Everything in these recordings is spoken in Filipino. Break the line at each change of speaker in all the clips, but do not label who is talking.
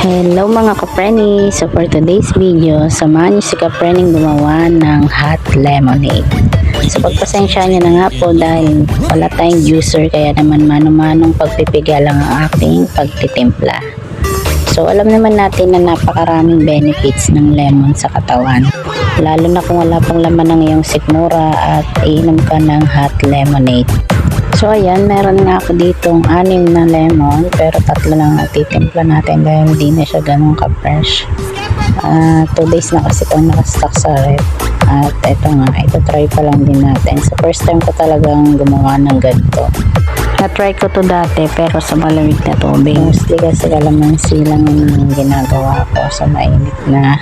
Hello mga kapreni! So for today's video, samahan niyo si kaprening gumawa ng hot lemonade. So pagpasensya niyo na nga po dahil wala tayong juicer kaya naman mano-manong pagpipiga lang ang aking pagtitimpla. So alam naman natin na napakaraming benefits ng lemon sa katawan. Lalo na kung wala pang laman ng iyong sikmura at iinom ka ng hot lemonade. So ayan, meron nga ako ditong 6 na lemon pero 3 lang natitimpla natin dahil hindi na siya ganun ka-fresh. 2 days na kasi itong nakastock sa ref. At ito nga, ito try pa lang din natin. So first time ko talagang gumawa ng ganito. Na-try ko to dati pero sa malamig na tubig. Mostly kasi kalamansi lang yung ginagawa ko sa mainit na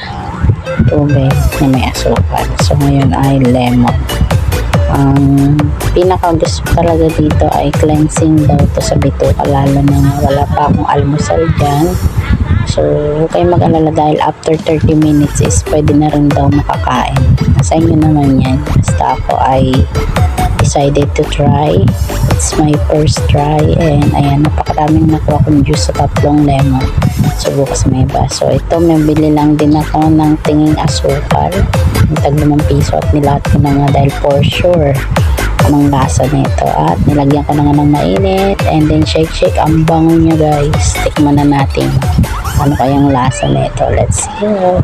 tubig na may asukal. So ngayon ay lemon. Ang pinaka gusto talaga dito ay cleansing daw to sa bituka, lalo na wala pa akong almusal dyan. So huwag kayong mag-alala dahil after 30 minutes is pwede na rin daw makakain. Sa inyo naman yan. Basta ako ay decided to try. It's my first try and ayan, napakaraming nakuha kong juice sa 3 lemon. So bukas may iba. So ito, may bili lang din ako ng tinging asukal. Yung tag 5 piso at nilahat ko na nga dahil for sure anong lasa nito. At nilagyan ko na nga ng mainit and then shake. Ang bango niya guys. Tikman na natin ano kayang lasa nito. Let's go.